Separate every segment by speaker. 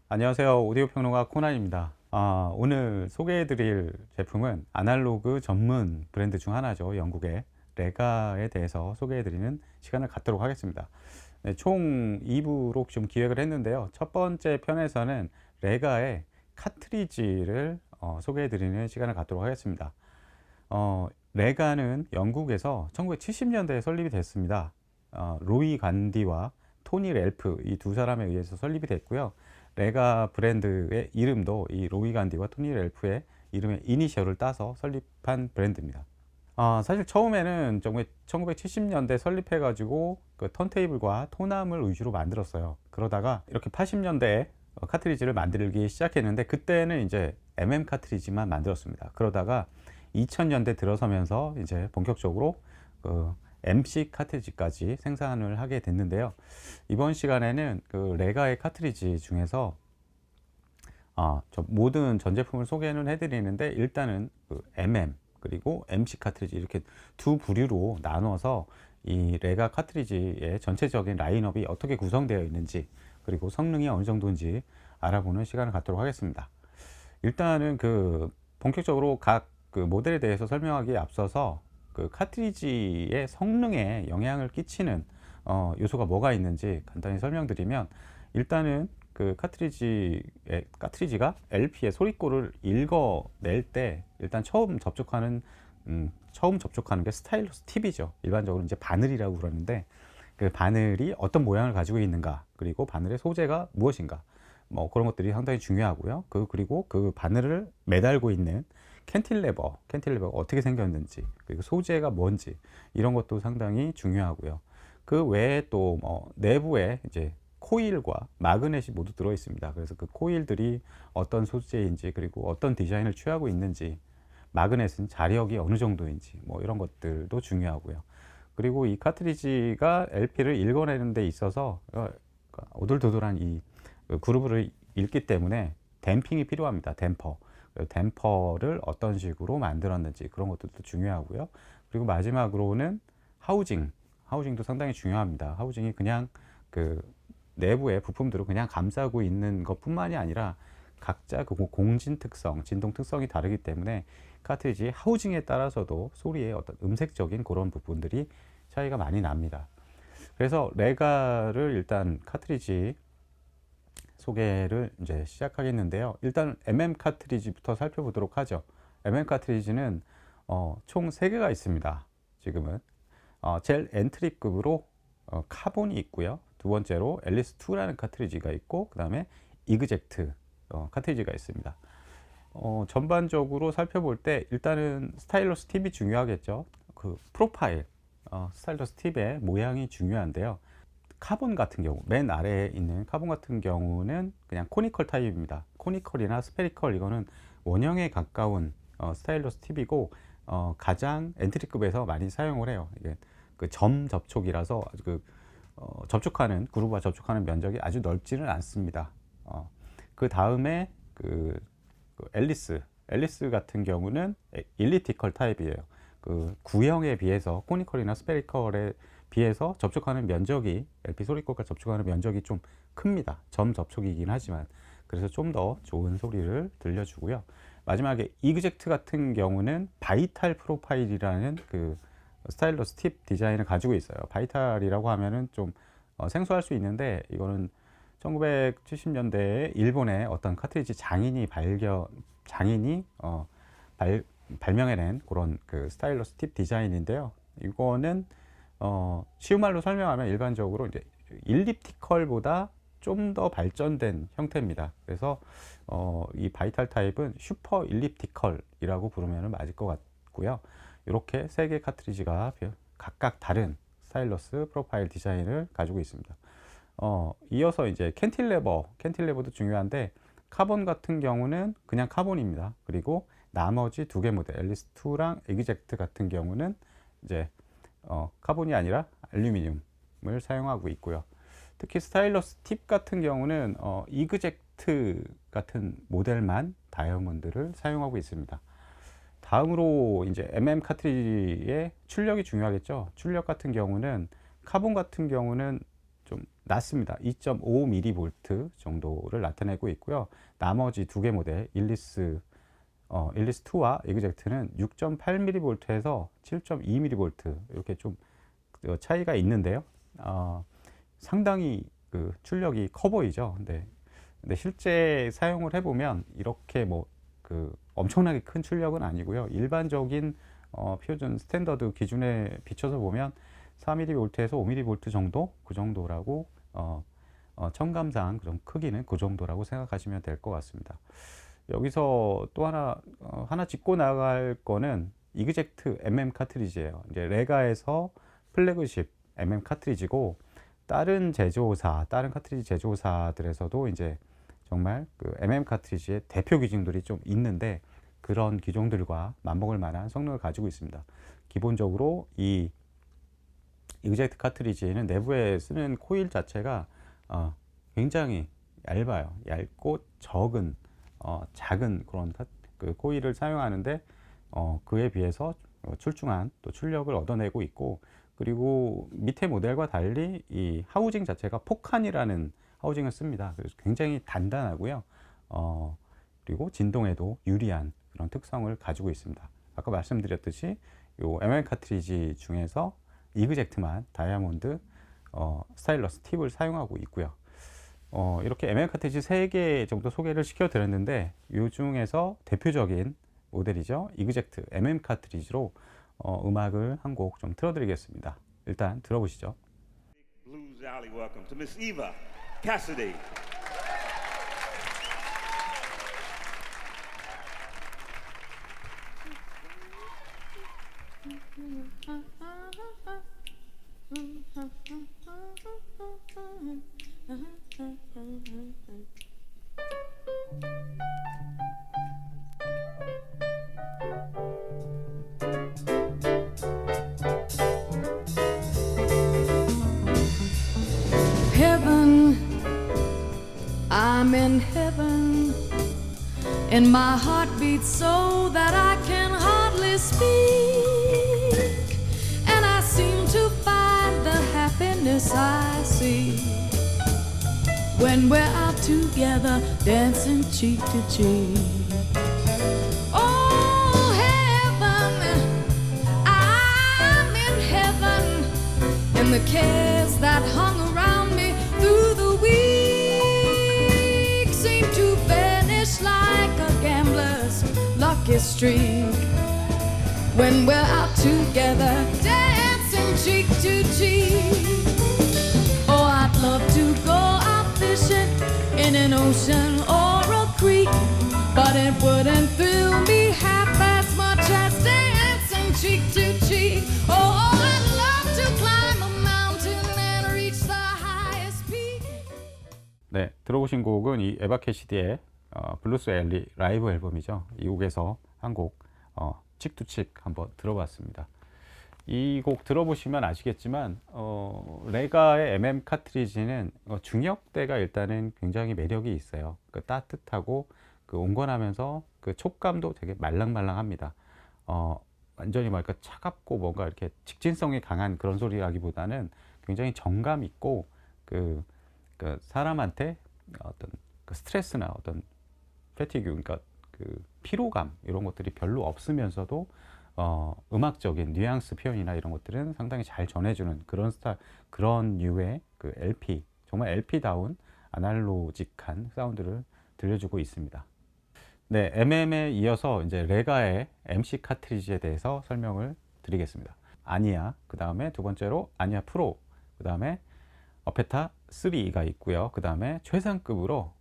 Speaker 1: 안녕하세요. 오디오 평론가 코난입니다. 오늘 소개해드릴 제품은 아날로그 전문 브랜드 중 하나죠. 영국의 레가에 대해서 소개해드리는 시간을 갖도록 하겠습니다. 네, 총 2부로 좀 기획을 했는데요. 첫 번째 편에서는 레가의 카트리지를 소개해드리는 시간을 갖도록 하겠습니다. 레가는 영국에서 1970년대에 설립이 됐습니다. 로이 간디와 토니 렐프 이 두 사람에 의해서 설립이 됐고요. 레가 브랜드의 이름도 이 로이 간디와 토니 렐프의 이름의 이니셜을 따서 설립한 브랜드입니다. 사실 처음에는 1970년대 설립해가지고 그 턴테이블과 토남을 위주로 만들었어요. 그러다가 이렇게 80년대에 카트리지를 만들기 시작했는데 그때는 이제 카트리지만 만들었습니다. 그러다가 2000년대 들어서면서 이제 본격적으로 그 MC 카트리지까지 생산을 하게 됐는데요. 이번 시간에는 그 레가의 카트리지 중에서 모든 전 제품을 소개는 해드리는데 일단은 그 그리고 MC 카트리지 이렇게 두 부류로 나눠서 이 레가 카트리지의 전체적인 라인업이 어떻게 구성되어 있는지 그리고 성능이 어느 정도인지 알아보는 시간을 갖도록 하겠습니다. 일단은 그 본격적으로 각 그 모델에 대해서 설명하기에 앞서서 그 카트리지의 성능에 영향을 끼치는 요소가 뭐가 있는지 간단히 설명드리면 일단은 그 카트리지가 LP의 소리꼴을 읽어낼 때 일단 처음 접촉하는 게 스타일러스 팁이죠. 일반적으로 이제 바늘이라고 그러는데 그 바늘이 어떤 모양을 가지고 있는가 그리고 바늘의 소재가 무엇인가 뭐 그런 것들이 상당히 중요하고요. 그리고 그 바늘을 매달고 있는 캔틸레버가 어떻게 생겼는지 그리고 소재가 뭔지 이런 것도 상당히 중요하고요. 그 외에 또 내부에 이제 코일과 마그넷이 모두 들어 있습니다. 그래서 그 코일들이 어떤 소재인지 그리고 어떤 디자인을 취하고 있는지 마그넷은 자력이 어느 정도인지 뭐 이런 것들도 중요하고요. 그리고 이 카트리지가 LP를 읽어내는 데 있어서 오돌도돌한 이 그루브를 읽기 때문에 댐핑이 필요합니다. 댐퍼를 어떤 식으로 만들었는지 그런 것들도 중요하고요. 그리고 마지막으로는 하우징도 상당히 중요합니다. 하우징이 그냥 그 내부의 부품들을 그냥 감싸고 있는 것뿐만이 아니라 각자 그 공진 특성, 진동 특성이 다르기 때문에 카트리지 하우징에 따라서도 소리의 어떤 음색적인 그런 부분들이 차이가 많이 납니다. 그래서 레가를 일단 카트리지 소개를 이제 시작하겠는데요. 일단 카트리지부터 살펴보도록 하죠. 카트리지는 총 3개가 있습니다. 지금은 젤 엔트리급으로 카본이 있고요. 두 번째로 앨리스2라는 카트리지가 있고 그 다음에 이그젝트 카트리지가 있습니다. 전반적으로 살펴볼 때 일단은 스타일러스 팁이 중요하겠죠. 그 프로파일 스타일러스 팁의 모양이 중요한데요. 카본 같은 경우 맨 아래에 있는 카본 같은 경우는 그냥 코니컬 타입입니다. 코니컬이나 스페리컬 이거는 원형에 가까운 스타일러스 팁이고 가장 엔트리급에서 많이 사용을 해요. 이게 그 점 접촉이라서 접촉하는 그루브와 접촉하는 면적이 아주 넓지는 않습니다. 그 다음에 앨리스 같은 경우는 일리티컬 타입이에요. 그 구형에 비해서 코니컬이나 스페리컬에 비해서 접촉하는 면적이 LP 소리꼴과 접촉하는 면적이 좀 큽니다. 점 접촉이긴 하지만 그래서 좀 더 좋은 소리를 들려주고요. 마지막에 이그젝트 같은 경우는 바이탈 프로파일이라는 그 스타일러스 팁 디자인을 가지고 있어요. 바이탈이라고 하면은 좀 생소할 수 있는데 이거는 1970년대에 일본의 어떤 카트리지 장인이 발명해낸 그런 그 스타일러스 팁 디자인인데요. 이거는 쉬운 말로 설명하면 일반적으로 이제 일립티컬보다 좀 더 발전된 형태입니다. 그래서 이 바이탈 타입은 슈퍼 일립티컬이라고 부르면 맞을 것 같고요. 이렇게 3개 카트리지가 각각 다른 스타일러스 프로파일 디자인을 가지고 있습니다. 이어서 이제 캔틸레버도 중요한데 카본 같은 경우는 그냥 카본입니다. 그리고 나머지 2개 모델 앨리스2랑 이그젝트 같은 경우는 이제 카본이 아니라 알루미늄을 사용하고 있고요. 특히 스타일러스 팁 같은 경우는 이그젝트 같은 모델만 다이아몬드를 사용하고 있습니다. 다음으로 이제 카트리지의 출력이 중요하겠죠. 출력 같은 경우는 카본 같은 경우는 좀 낮습니다. 2.5mV 정도를 나타내고 있고요. 나머지 두 개 모델 일리스2와 이그젝트는 6.8mV에서 7.2mV 이렇게 좀 차이가 있는데요. 상당히 그 출력이 커 보이죠. 근데 실제 사용을 해보면 이렇게 뭐 그 엄청나게 큰 출력은 아니고요. 일반적인 표준 스탠더드 기준에 비춰서 보면 4mV에서 5mV 정도, 그 정도라고 첨감상 그런 크기는 그 정도라고 생각하시면 될 것 같습니다. 여기서 또 하나 짚고 나갈 거는 이그젝트 MM 카트리지예요. 이제 레가에서 플래그십 MM 카트리지고, 다른 카트리지 제조사들에서도 이제 정말 그 MM 카트리지의 대표 기종들이 좀 있는데, 그런 기종들과 맞먹을 만한 성능을 가지고 있습니다. 기본적으로 이 이그젝트 카트리지에는 내부에 쓰는 코일 자체가 굉장히 얇아요. 얇고 작은 그런 그 코일을 사용하는데 그에 비해서 출중한 또 출력을 얻어내고 있고, 그리고 밑에 모델과 달리 이 하우징 자체가 포칸이라는 하우징을 씁니다. 그래서 굉장히 단단하고요. 그리고 진동에도 유리한 그런 특성을 가지고 있습니다. 아까 말씀드렸듯이 요 MM 카트리지 중에서 이그젝트만 다이아몬드 스타일러스 팁을 사용하고 있고요. 이렇게 MM 카트리지 3개 정도 소개를 시켜드렸는데, 이 중에서 대표적인 모델이죠. 이그젝트 MM 카트리지로 음악을 한 곡 좀 틀어드리겠습니다. 일단 들어보시죠.
Speaker 2: Blues Alley, welcome to Miss Eva Cassidy.
Speaker 3: Heaven, I'm in heaven, and my heart beats so that I can hardly speak, and I seem to find the happiness I see when we're out together dancing cheek to cheek. Oh, heaven, I'm in heaven, and the cares that hung around me through the week seem to vanish like a gambler's lucky streak when we're out together dancing cheek to cheek. Oh, I'd love to go out fishing in an ocean or a creek, but it wouldn't thrill me half as much as dancing cheek to cheek. Oh, I'd love to climb a mountain and reach the highest peak.
Speaker 1: 네, 들어보신 곡은 이 에바 캐시디의 블루스 앨리 라이브 앨범이죠. 이 곡에서 한 곡 칙투칙 한번 들어봤습니다. 이 곡 들어보시면 아시겠지만 레가의 MM 카트리지는 중역대가 일단은 굉장히 매력이 있어요. 그 따뜻하고 그 온건하면서 그 촉감도 되게 말랑말랑합니다. 완전히 뭐랄까 차갑고 뭔가 이렇게 직진성이 강한 그런 소리라기보다는 굉장히 정감 있고 그 사람한테 어떤 그 스트레스나 어떤 패티규, 그러니까 그 피로감 이런 것들이 별로 없으면서도 음악적인 뉘앙스 표현이나 이런 것들은 상당히 잘 전해주는 그런 그런 류의 그 LP, 정말 LP다운 아날로직한 사운드를 들려주고 있습니다. 네, MM에 이어서 이제 레가의 MC 카트리지에 대해서 설명을 드리겠습니다. 아니아, 그 다음에 두 번째로 아니아 프로, 그 다음에 어페타 3가 있고요. 그 다음에 최상급으로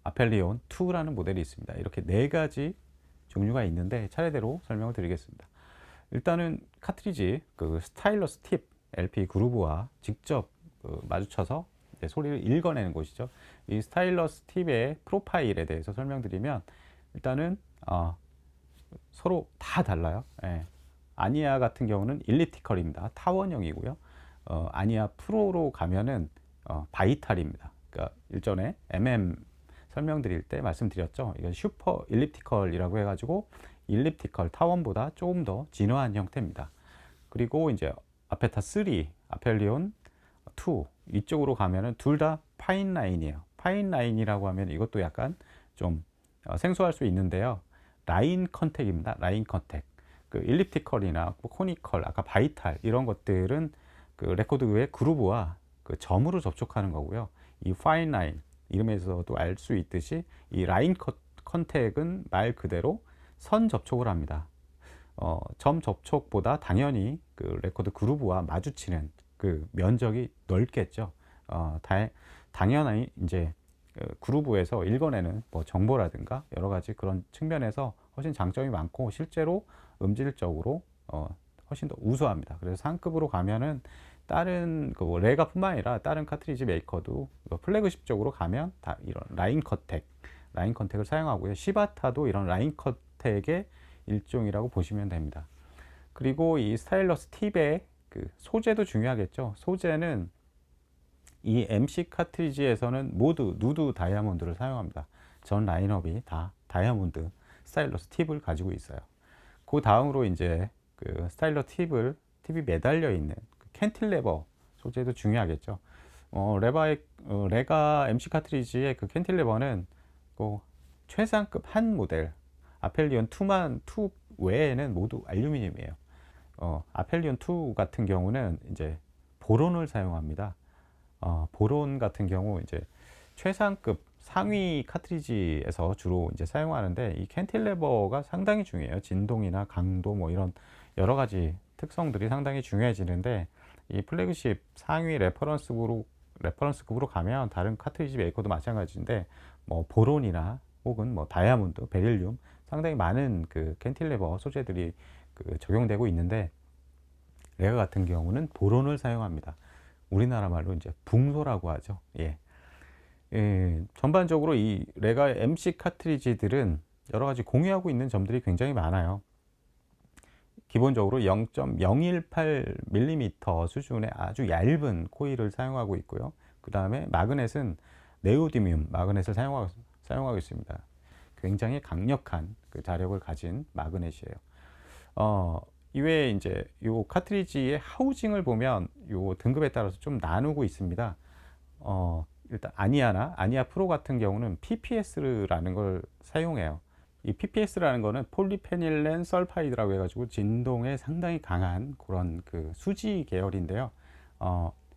Speaker 1: 아펠리온 2라는 모델이 있습니다. 이렇게 네 가지 종류가 있는데 차례대로 설명을 드리겠습니다. 일단은 카트리지 그 스타일러스 팁 LP 그루브와 직접 마주쳐서 소리를 읽어내는 곳이죠. 이 스타일러스 팁의 프로파일에 대해서 설명드리면, 일단은 서로 다 달라요. 예. 아니아 같은 경우는 일리티컬입니다. 타원형이고요. 아니아 프로로 가면은 바이탈입니다. 그러니까 일전에 MM 설명드릴 때 말씀드렸죠. 이건 슈퍼 일립티컬이라고 해가지고 일립티컬 타원보다 조금 더 진화한 형태입니다. 그리고 이제 아페타 3, 아펠리온 2 이쪽으로 가면은 둘 다 파인 라인이에요. 파인 라인이라고 하면 이것도 약간 좀 생소할 수 있는데요. 라인 컨택입니다. 라인 컨택. 그 일립티컬이나 코니컬, 아까 바이탈 이런 것들은 그 레코드의 그루브와 그 점으로 접촉하는 거고요. 이 파인 라인 이름에서도 알 수 있듯이 이 라인 컨택은 말 그대로 선 접촉을 합니다. 점 접촉보다 당연히 그 레코드 그루브와 마주치는 그 면적이 넓겠죠. 당연히 이제 그루브에서 읽어내는 뭐 정보라든가 여러 가지 그런 측면에서 훨씬 장점이 많고 실제로 음질적으로 훨씬 더 우수합니다. 그래서 상급으로 가면은 다른 그 레가뿐만 아니라 다른 카트리지 메이커도 플래그십적으로 가면 다 이런 라인 컨택을 사용하고요. 시바타도 이런 라인 컨택의 일종이라고 보시면 됩니다. 그리고 이 스타일러스 팁의 그 소재도 중요하겠죠. 소재는 이 MC 카트리지에서는 모두 누드 다이아몬드를 사용합니다. 전 라인업이 다 다이아몬드 스타일러스 팁을 가지고 있어요. 그 다음으로 이제 그 스타일러 팁이 매달려 있는 그 캔틸레버 소재도 중요하겠죠. 레가 MC 카트리지의 그 캔틸레버는 그 최상급 한 모델 아펠리온 2 외에는 모두 알루미늄이에요. 아펠리온 2 같은 경우는 이제 보론을 사용합니다. 보론 같은 경우 이제 최상급 상위 카트리지에서 주로 이제 사용하는데 이 캔틸레버가 상당히 중요해요. 진동이나 강도 뭐 이런 여러 가지 특성들이 상당히 중요해지는데 이 플래그십 상위 레퍼런스급으로 가면 다른 카트리지 메이커도 마찬가지인데 뭐 보론이나 혹은 뭐 다이아몬드, 베릴륨 상당히 많은 그 캔틸레버 소재들이 그 적용되고 있는데 레가 같은 경우는 보론을 사용합니다. 우리나라 말로 이제 붕소라고 하죠. 전반적으로 이 레가 MC 카트리지들은 여러 가지 공유하고 있는 점들이 굉장히 많아요. 기본적으로 0.018mm 수준의 아주 얇은 코일을 사용하고 있고요. 그 다음에 마그넷은 네오디뮴 마그넷을 사용하고 있습니다. 굉장히 강력한 그 자력을 가진 마그넷이에요. 이외에 이제 요 카트리지의 하우징을 보면 요 등급에 따라서 좀 나누고 있습니다. 일단 아니아 프로 같은 경우는 PPS라는 걸 사용해요. 이 PPS라는 거는 폴리페닐렌 설파이드라고 해가지고 진동에 상당히 강한 그런 그 수지 계열인데요.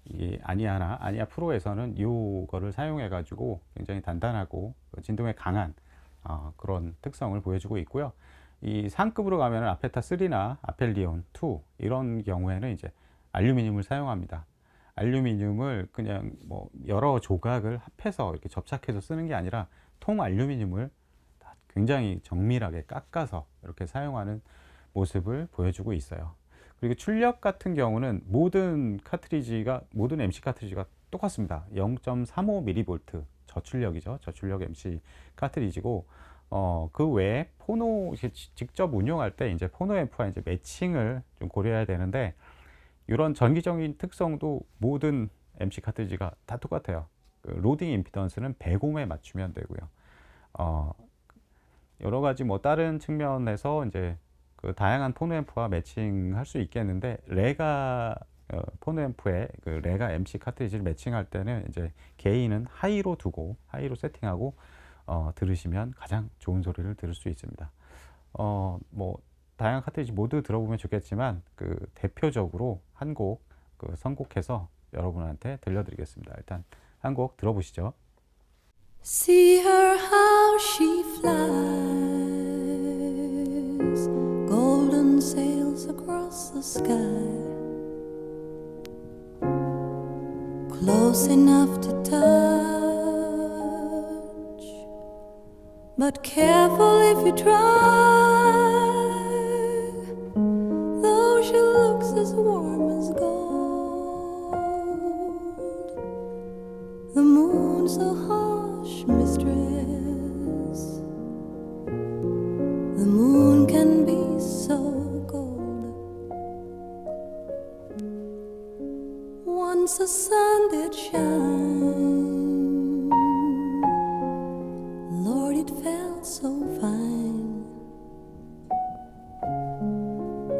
Speaker 1: 이 아니아 프로에서는 이거를 사용해가지고 굉장히 단단하고 진동에 강한 그런 특성을 보여주고 있고요. 이 상급으로 가면 아페타 3나 아펠리온 2 이런 경우에는 이제 알루미늄을 사용합니다. 알루미늄을 그냥 뭐 여러 조각을 합해서 이렇게 접착해서 쓰는 게 아니라 통 알루미늄을 굉장히 정밀하게 깎아서 이렇게 사용하는 모습을 보여주고 있어요. 그리고 출력 같은 경우는 모든 MC 카트리지가 똑같습니다. 0.35mV 저출력이죠. 저출력 MC 카트리지고 그 외에 포노 직접 운용할 때 이제 포노 앰프와 이제 매칭을 좀 고려해야 되는데 이런 전기적인 특성도 모든 MC 카트리지가 다 똑같아요. 그 로딩 임피던스는 100옴에 맞추면 되고요. 여러 가지 뭐 다른 측면에서 이제 그 다양한 포노 앰프와 매칭할 수 있겠는데 레가 포노 앰프에 그 레가 MC 카트리지를 매칭할 때는 이제 게인은 하이로 세팅하고 들으시면 가장 좋은 소리를 들을 수 있습니다. 뭐 다양한 카트리지 모두 들어보면 좋겠지만 그 대표적으로 한 곡 그 선곡해서 여러분한테 들려드리겠습니다. 일단 한 곡 들어보시죠.
Speaker 3: See her how she flies, golden sails across the sky, close enough to touch, but careful if you try, though she looks as warm as gold, the moon's so harsh mistress, the moon can be so cold. Once the sun did shine, Lord, it felt so fine.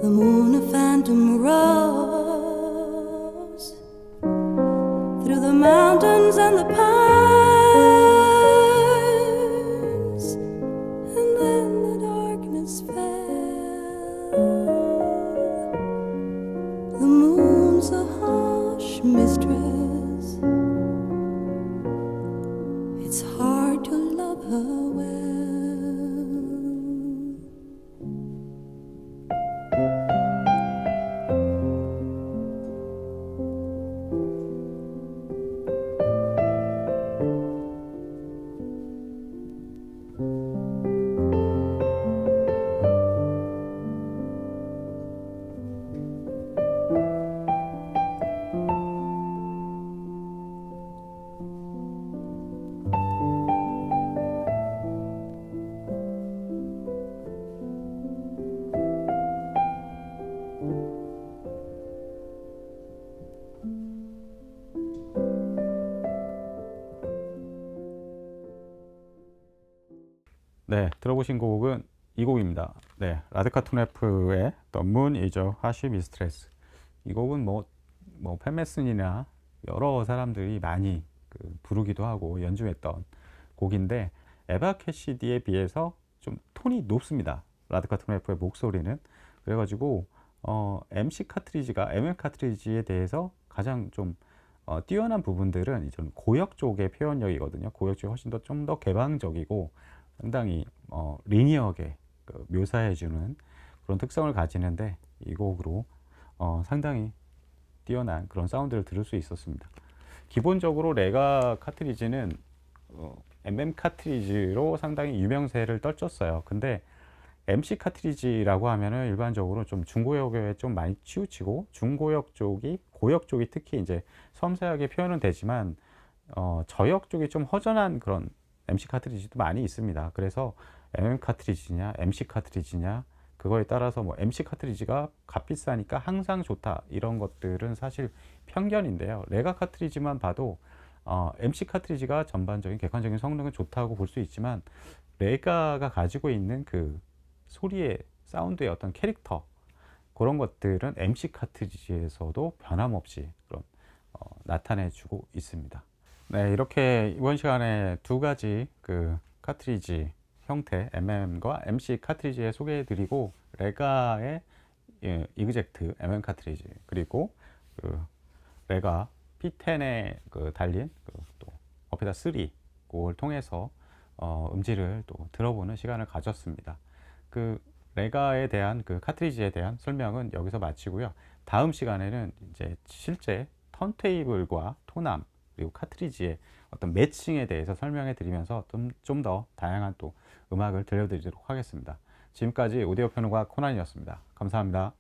Speaker 3: The moon a phantom rose,
Speaker 1: 네, 들어보신 곡은 이 곡입니다. 네, 라드카 투네프의 The Moon is a Hush Mistress. 이 곡은 팬 메슨이나 여러 사람들이 많이 부르기도 하고 연주했던 곡인데 에바 캐시디에 비해서 좀 톤이 높습니다. 라드카 투네프의 목소리는. 그래가지고 MC 카트리지가 MM 카트리지에 대해서 가장 좀 뛰어난 부분들은 이제 고역 쪽의 표현력이거든요. 고역 쪽이 훨씬 더 좀 더 개방적이고 상당히 리니어하게 묘사해주는 그런 특성을 가지는데 이 곡으로 상당히 뛰어난 그런 사운드를 들을 수 있었습니다. 기본적으로 레가 카트리지는 MM 카트리지로 상당히 유명세를 떨쳤어요. 근데 MC 카트리지라고 하면은 일반적으로 좀 중고역에 좀 많이 치우치고 중고역 쪽이 고역 쪽이 특히 이제 섬세하게 표현은 되지만 저역 쪽이 좀 허전한 그런 MC 카트리지도 많이 있습니다. 그래서 MM 카트리지냐 MC 카트리지냐 그거에 따라서 MC 카트리지가 값비싸니까 항상 좋다 이런 것들은 사실 편견인데요. 레가 카트리지만 봐도 MC 카트리지가 전반적인 객관적인 성능은 좋다고 볼 수 있지만 레가가 가지고 있는 그 소리의 사운드의 어떤 캐릭터 그런 것들은 MC 카트리지에서도 변함없이 그런 나타내주고 있습니다. 네, 이렇게 이번 시간에 두 가지 카트리지 형태 MM과 MC 카트리지에 소개해드리고 레가의 이그젝트 MM 카트리지 그리고 레가 P10에 달린 또 어페다 3 그걸 통해서 음질을 또 들어보는 시간을 가졌습니다. 레가에 대한 카트리지에 대한 설명은 여기서 마치고요. 다음 시간에는 이제 실제 턴테이블과 토남 그리고 카트리지의 어떤 매칭에 대해서 설명해 드리면서 좀 더 다양한 또 음악을 들려드리도록 하겠습니다. 지금까지 오디오 평론가 코난이었습니다. 감사합니다.